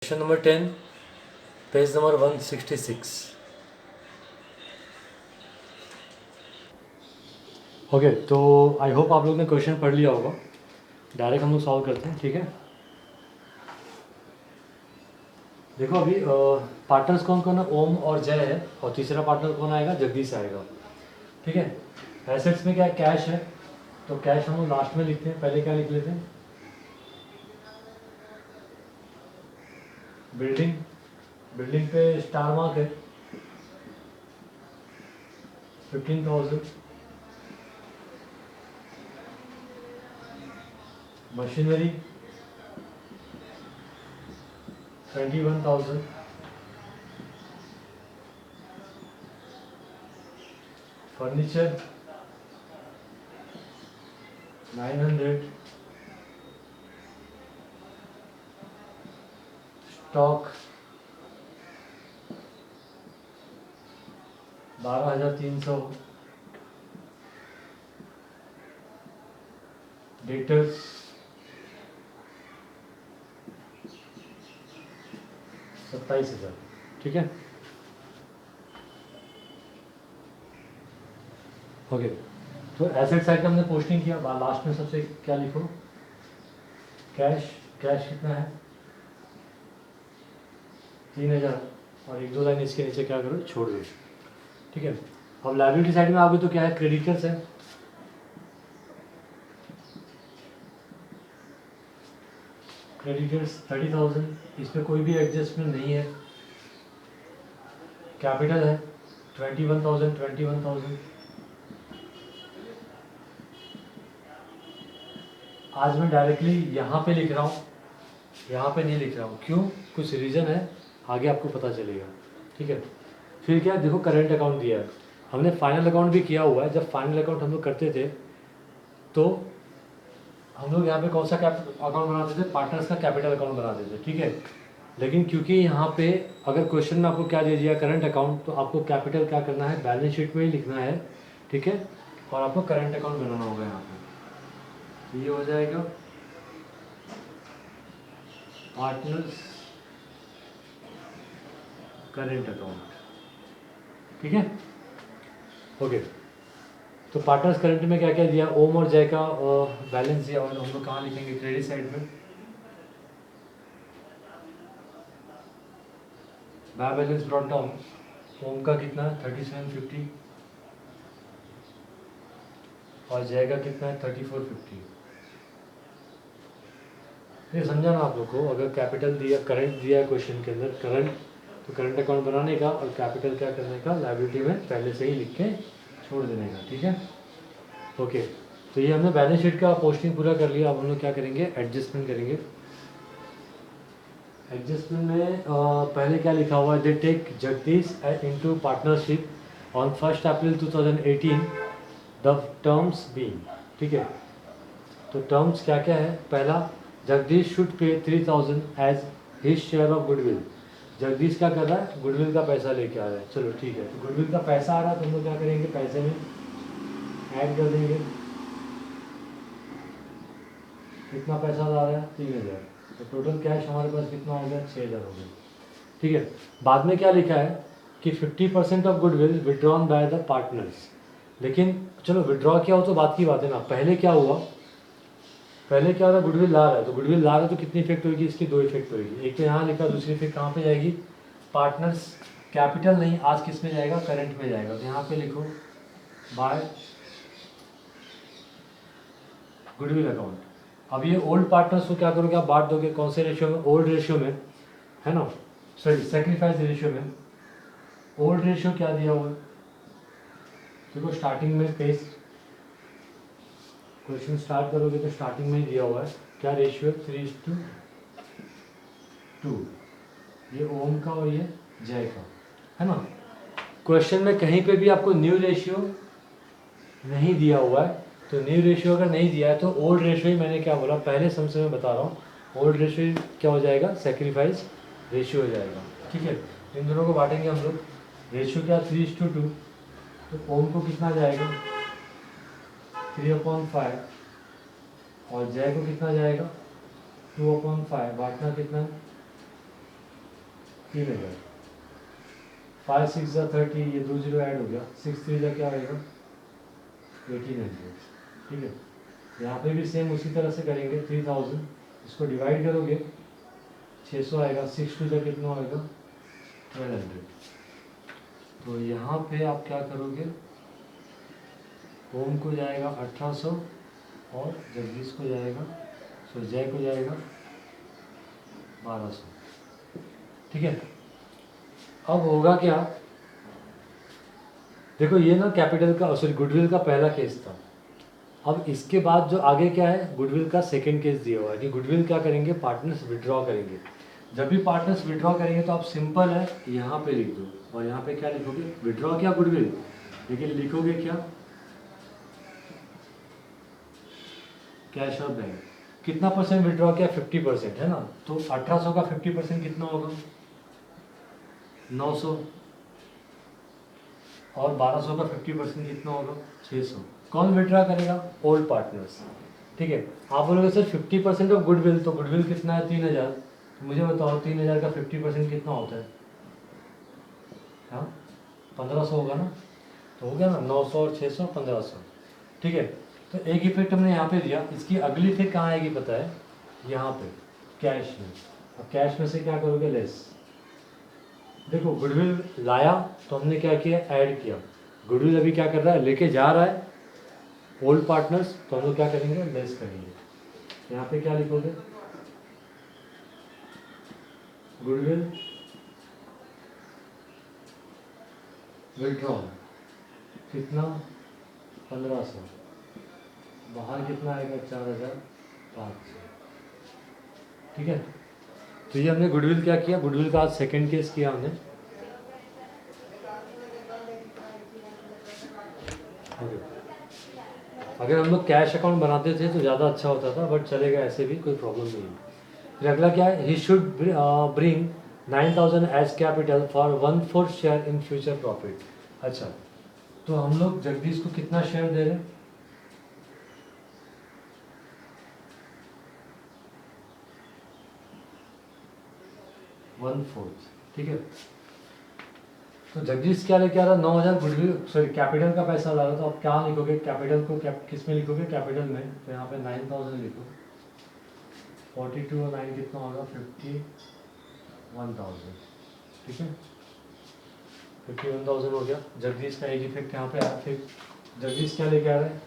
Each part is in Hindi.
Question number 10, page number 166। Okay, तो आई होप आप लोग ने क्वेश्चन पढ़ लिया होगा। डायरेक्ट हम लोग सॉल्व करते हैं, ठीक है। देखो अभी पार्टनर्स कौन कौन है, ओम और जय है, और तीसरा पार्टनर कौन आएगा, जगदीश आएगा, ठीक है। एसेट्स में क्या है, कैश है, तो कैश हम लोग लास्ट में लिखते हैं। पहले क्या लिख लेते हैं, बिल्डिंग। बिल्डिंग पे स्टार मार्क है, 15,000। मशीनरी 21,000। फर्नीचर 900। स्टॉक 12,300। डेटर्स 27,000, ठीक है। ओके, तो एसेट साइड का हमने पोस्टिंग किया। लास्ट में सबसे क्या लिखो, कैश। कैश कितना है, 3,000, और एक दो लाइन इसके नीचे क्या करो, छोड़ दो, ठीक है। अब लायबिलिटी साइड में आओगे तो क्या है, क्रेडिटर्स है, क्रेडिटर्स 30,000, इसमें कोई भी एडजस्टमेंट नहीं है। कैपिटल है 21,000, 21,000। आज मैं डायरेक्टली यहाँ पे लिख रहा हूँ, यहाँ पे नहीं लिख रहा हूँ, क्यों, कुछ रीज़न है, आगे आपको पता चलेगा, ठीक है। फिर क्या, देखो करंट अकाउंट दिया है, हमने फाइनल अकाउंट भी किया हुआ है। जब फाइनल अकाउंट हम लोग करते थे तो हम लोग यहाँ पे कौन सा अकाउंट बनाते थे, पार्टनर्स का कैपिटल अकाउंट बनाते थे, ठीक है। लेकिन क्योंकि यहाँ पे अगर क्वेश्चन में आपको क्या दे दिया, करंट अकाउंट, तो आपको कैपिटल क्या करना है, बैलेंस शीट में ही लिखना है, ठीक है। और आपको करंट अकाउंट बनाना होगा यहाँ पे। ये हो जाएगा पार्टनर्स करेंट अकाउंट, ठीक है। ओके, तो पार्टनर्स करंट में क्या क्या दिया, ओम और जय का बैलेंस दिया, और हम लोग कहाँ लिखेंगे, क्रेडिट साइड में। बाय बैलेंस ब्रॉट डाउन, ओम का कितना है 3750, और जय का कितना है 3450। ये समझा ना आप लोग को, अगर कैपिटल दिया, करंट दिया क्वेश्चन के अंदर, करंट, तो करंट अकाउंट बनाने का, और कैपिटल क्या करने का, लायबिलिटी में पहले से ही लिख के छोड़ देने का, ठीक है। ओके, तो ये हमने बैलेंस शीट का पोस्टिंग पूरा कर लिया। अब हम लोग क्या करेंगे, एडजस्टमेंट करेंगे। एडजस्टमेंट में पहले क्या लिखा हुआ है, they take Jagdish into partnership on 1 April 2018, the terms being, ठीक है। तो टर्म्स क्या क्या है, पहला, Jagdish should pay 3,000 as his share of goodwill. Jagdish क्या कर रहा है, गुडविल का पैसा लेके आ रहा है, चलो ठीक है। तो गुडविल का पैसा आ रहा है, तो हम लोग क्या करेंगे, पैसे में ऐड कर देंगे। कितना पैसा ला रहा है, 3,000, तो टोटल कैश हमारे पास कितना हो गया, 6,000 हो गया, ठीक है। बाद में क्या लिखा है कि 50% of goodwill withdrawn by the partners. लेकिन चलो विड्रॉ किया हो तो बात की बात है ना, पहले क्या हुआ, पहले क्या हो रहा है, गुडविल ला रहा है, तो गुडविल ला रहा है तो कितनी इफेक्ट होगी, इसकी दो इफेक्ट होगी। एक तो यहाँ लिखा, दूसरी इफेक्ट कहाँ पे जाएगी, पार्टनर्स कैपिटल नहीं, आज किस में जाएगा, करंट में जाएगा। तो यहाँ पे लिखो बाय गुडविल अकाउंट। अब ये ओल्ड पार्टनर्स को क्या करोगे, आप बांट दोगे, कौन से रेशियो में, ओल्ड रेशियो में, है ना, सॉरी सेक्रीफाइस रेशियो में। ओल्ड रेशियो क्या दिया हुआ है, देखो स्टार्टिंग में पेज, क्वेश्चन स्टार्ट करोगे तो स्टार्टिंग में ही दिया हुआ है, क्या रेशियो, 3:2, ये ओम का और ये जय का, है ना। क्वेश्चन में कहीं पे भी आपको न्यू रेशियो नहीं दिया हुआ है, तो न्यू रेशियो अगर नहीं दिया है तो ओल्ड रेशियो ही, मैंने क्या बोला पहले समझ में बता रहा हूँ, ओल्ड रेशियो क्या हो जाएगा, सेक्रीफाइस रेशियो हो जाएगा, ठीक है। इन दोनों को बांटेंगे हम लोग, रेशियो क्या 3:2, तो ओम को कितना जाएगा 3/5, और जय को कितना जाएगा 2/5, बांटना कितना है 3,000, 5 6 30, ये 2 जीरो ऐड हो गया, 6 3 क्या आएगा 1800। ठीक है, यहाँ पे भी सेम उसी तरह से करेंगे, 3000 इसको डिवाइड करोगे 600 आएगा, 6 2 कितना आएगा 1200। तो यहाँ पे आप क्या करोगे, ओम को जाएगा 1800 और जगदीश को जाएगा, सो जय को जाएगा 1200। ठीक है, अब होगा क्या, देखो ये ना कैपिटल का सॉरी गुडविल का पहला केस था। अब इसके बाद जो आगे क्या है, गुडविल का सेकंड केस दिया हुआ है कि गुडविल क्या करेंगे, पार्टनर्स विड्रॉ करेंगे। जब भी पार्टनर्स विड्रॉ करेंगे तो आप सिंपल है यहाँ पे लिख दो, और यहाँ पे क्या लिखोगे, विड्रॉ क्या गुडविल, लेकिन लिखोगे क्या, कैश और बैंक। कितना परसेंट विड्रॉ किया, 50% है ना, तो 1800 का 50% कितना होगा 900, और 1200 का 50% कितना होगा 600। कौन विड्रॉ करेगा, ओल्ड पार्टनर्स। ठीक है, आप बोलोगे सर 50% ऑफ गुडविल, तो गुडविल कितना है 3000, तो मुझे बताओ 3000 का 50% कितना होता है, हाँ 1500 होगा ना, तो हो गया ना 900 और 600 1500। ठीक है, तो एक इफेक्ट हमने यहाँ पे दिया, इसकी अगली इफेक्ट कहाँ आएगी पता है, यहाँ पे कैश में। अब कैश में से क्या करोगे, लेस। देखो गुडविल लाया तो हमने क्या किया, ऐड किया। गुडविल अभी क्या कर रहा है, लेके जा रहा है ओल्ड पार्टनर्स, तो हम लोग क्या करेंगे, लेस करेंगे। यहाँ पे क्या लिखोगे, गुडविल विड्रॉ कितना 1500, बाहर कितना आएगा 4500। ठीक है, तो ये हमने गुडविल क्या किया, गुडविल का आज सेकंड केस किया हमने। अगर हम लोग कैश अकाउंट बनाते थे तो ज़्यादा अच्छा होता था, बट चलेगा ऐसे भी, कोई प्रॉब्लम नहीं है। फिर अगला क्या है, he should bring 9000 as capital for 1/4 share in future profit. अच्छा, तो हम लोग जगदीश को कितना शेयर दे रहे हैं, 1/4। ठीक है, तो जगदीश क्या लेके आ रहा है, 9000 गुडविल सॉरी कैपिटल का पैसा ला रहा है, तो आप क्या लिखोगे, कैपिटल को किस में लिखोगे, कैपिटल में, तो यहाँ पे 9000 लिखो, 42 और 9 कितना होगा 51,000। ठीक है, 51,000 हो गया। जगदीश का एक इफेक्ट यहाँ पे आया। फिर जगदीश क्या लेके आ रहा है,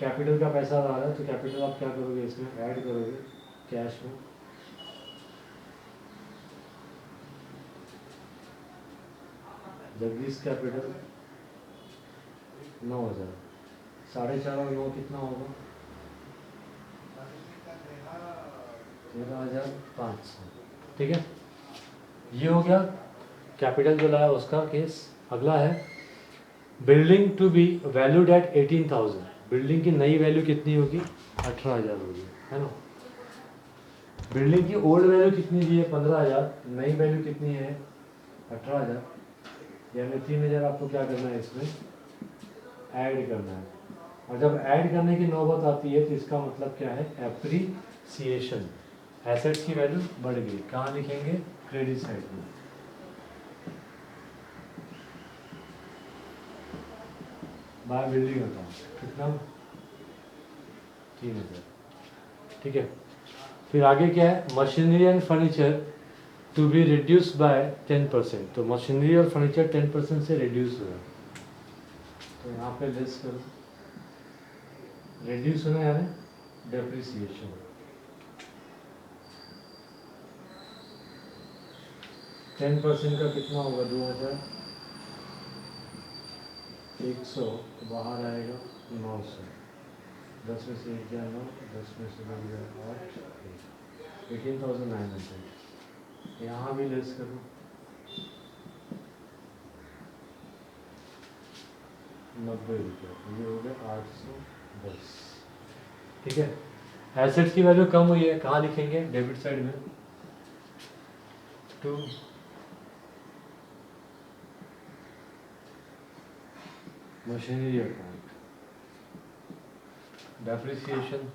कैपिटल का पैसा ला रहा है, तो कैपिटल आप क्या करोगे, इसमें ऐड करोगे कैश में। जगदीश कैपिटल 9000, 4.5 और 9 कितना होगा 13,500। ठीक है, ये हो गया कैपिटल जो लाया उसका केस। अगला है building to be valued at 18,000। Building की नई वैल्यू कितनी होगी 18,000 होगी, है ना। बिल्डिंग की ओल्ड वैल्यू कितनी दी है 15,000, नई वैल्यू कितनी है 18,000, यानी 3,000 आपको क्या करना है, इसमें ऐड करना है। और जब ऐड करने की नौबत आती है तो इसका मतलब क्या है, एप्रिसिएशन, एसेट्स की वैल्यू बढ़ गई। कहाँ लिखेंगे, क्रेडिट साइड में। बाय बिल्डिंग अकाउंट कितना 3,000। ठीक है, फिर आगे क्या है, machinery and furniture to be reduce by 10%। तो मशीनरी और फर्नीचर 10% से रिड्यूस हुआ, तो यहाँ पे लेस करो, रिड्यूस होना यानी डेप्रिसिएशन। टेन परसेंट का कितना होगा 2,100, तो बाहर आएगा 900, 10 में से 1 गया 9, 10 में से 2 गया 8, 18,900। यहाँ भी लेस करो, 90 रुपये, ये हो गया 810। ठीक है, एसेट्स की वैल्यू कम हुई है, कहाँ लिखेंगे, डेबिट साइड में, to machinery account, depreciation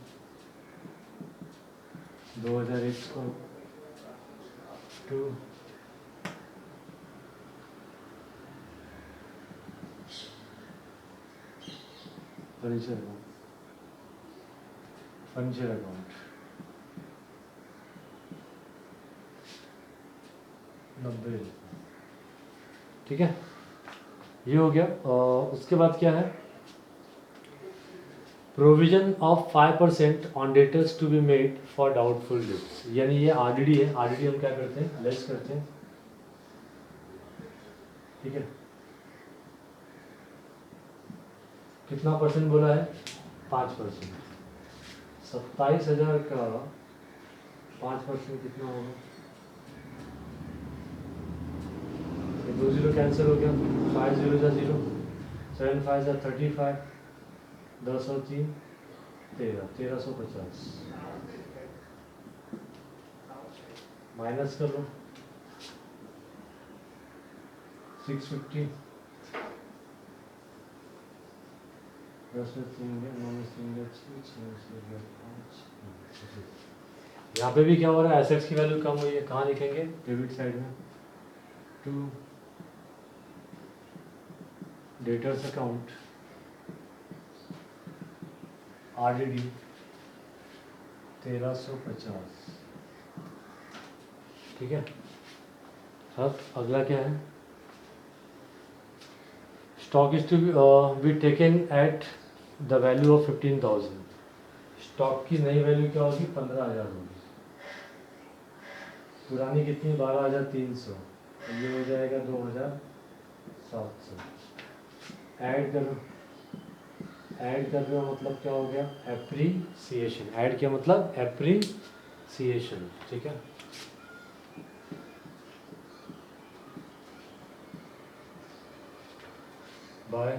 2,100 to furniture account, furniture account 90। ठीक है, ये हो गया। उसके बाद क्या है, provision of 5% on debtors to be made for doubtful debts, यानी ये आरडीडी है। आरडीडी हम क्या करते हैं, लेस करते हैं। ठीक है, कितना परसेंट बोला है, 5%। 27,000 का 5% कितना होगा, ये 2 जीरो कैंसिल हो गया, 5 जीरो जा 0, 7 5 जा 35, 10 और 3 13, 1350 माइनस कर लो, 650, 10 में 3 गया, 9 में 3 गया, 6 गया 5। यहाँ पे भी क्या हो रहा है, एसेट्स की वैल्यू कम हुई है। कहाँ लिखेंगे, डेबिट साइड में, टू डेटर्स अकाउंट आरडीडी 1350। ठीक है, अब अगला क्या है, stock is to be taken at the value of 15,000। Stock की नई वैल्यू क्या होगी, 15,000 होगी। पुरानी कितनी, 12,300। ये हो जाएगा 2,700। ऐड करो, ऐड कर रहे हो मतलब क्या हो गया, एप्रीसिएशन। ऐड किया मतलब एप्रीसिएशन। ठीक है, बाय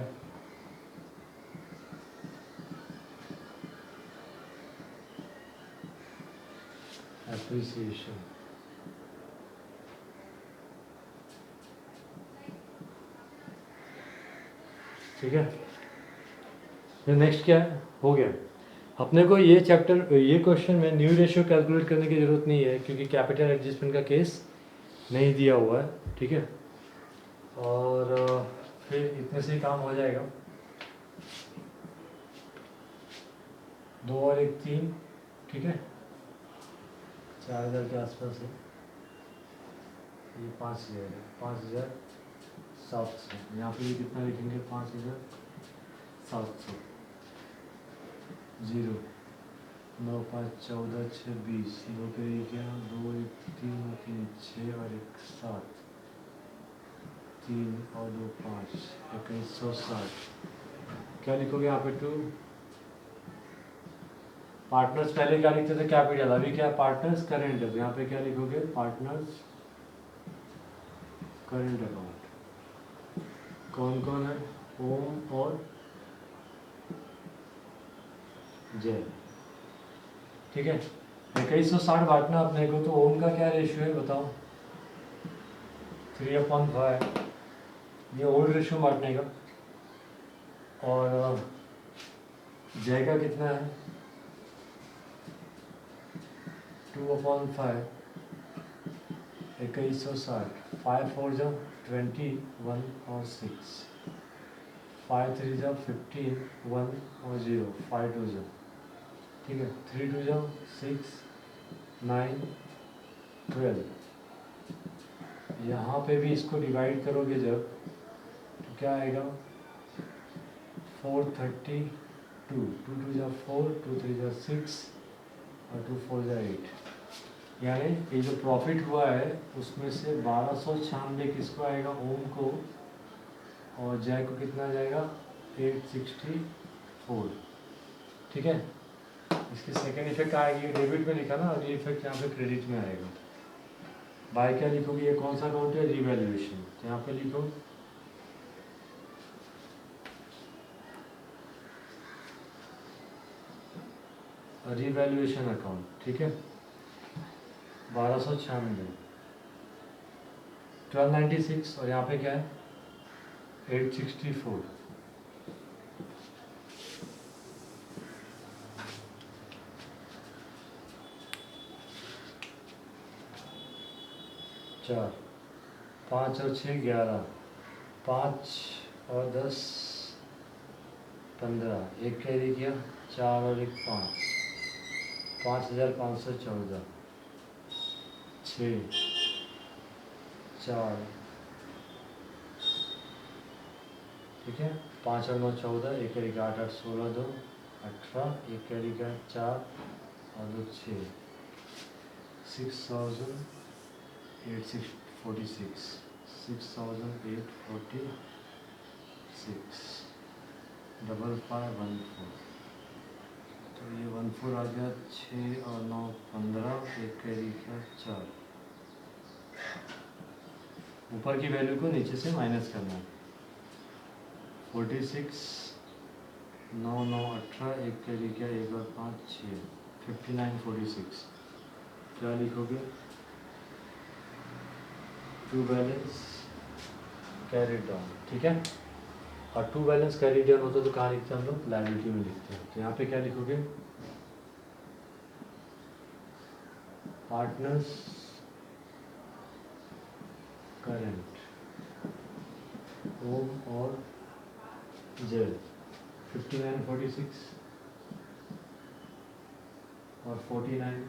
एप्रीसिएशन। ठीक है, फिर नेक्स्ट क्या है, हो गया। अपने को ये चैप्टर, ये क्वेश्चन में न्यू रेशियो कैलकुलेट करने की ज़रूरत नहीं है, क्योंकि कैपिटल एडजस्टमेंट का केस नहीं दिया हुआ है। ठीक है, और फिर इतने से ही काम हो जाएगा। 2 और 1 3। ठीक है, 4,000 के आसपास है। ये 5,000 है, 5,700। यहाँ पे भी कितना लिखेंगे, 5,700। 0 9 5 14 6 20, 2 पे 2 1 3 और 3 6 और 1 7, 3 और 2 5, 2160। क्या लिखोगे यहाँ पे, 2 पार्टनर्स। पहले क्या लिखते थे, कैपिटल, अभी क्या पार्टनर्स करेंट है, यहाँ पे क्या लिखोगे, पार्टनर्स करेंट अकाउंट। कौन कौन है, ओम और जय। ठीक है, 2160 बांटना अपने को, तो ओम का क्या रेशियो है बताओ, 3/5। ये ओल्ड रेशियो बांटने का। और जय का कितना है, 2/5, 2160। 5 4 जा 21 और 6, 5 3 जा 15, 1 और 0, 5 2 जा। ठीक है, 3 2 जा 6, 9 12। यहाँ पे भी इसको डिवाइड करोगे जब, तो क्या आएगा, 432। 2 2 जा 4, 2 3 जा 6 और 2 4 जा 8। यानी ये जो प्रॉफिट हुआ है उसमें से 1296 किसको आएगा, ओम को, और जय को कितना जाएगा, 864। ठीक है, इसकी सेकेंड इफेक्ट आएगी, डेबिट में लिखा ना, और ये इफेक्ट यहाँ पे क्रेडिट में आएगा। बाय क्या लिखोगे, ये कौन सा अकाउंट है, रिवैल्यूएशन। तो यहाँ पे लिखो रिवैल्यूएशन अकाउंट। ठीक है, 1296, 1296, और यहाँ पे क्या है, 864। चार, 5 और 6 11, 5 और 10 15, एक कैरी किया 4 और एक 5, 5514, 6 4, ठीक है, 5 और 9 14, एक कैरी का 8 8 16 2 18, एक कैरी का 4 और 2 6, 6846, 6846, 5514, तो ये 14 आ गया, 6 और 9 15, एक कैरी का 4, ऊपर की वैल्यू को नीचे से माइनस करना है, 46 9 9 18, एक कैरी का 1 और 5 6, 5946, क्या लिखोगे? टू बैलेंस कैरिड डाउन, ठीक है। और टू बैलेंस कैरिड डाउन होता तो कहाँ लिखते हैं हम लोग? लायबिलिटी में लिखते हैं। तो यहाँ पे क्या लिखोगे? पार्टनर्स करंट ओम और जेल 5946 और 49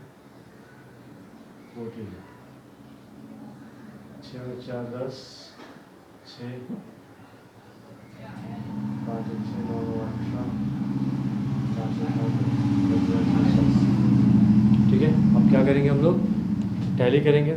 14, 6 4 10, 6 5 6 9 18, 5 ठीक है। अब क्या करेंगे हम लोग? टैली करेंगे।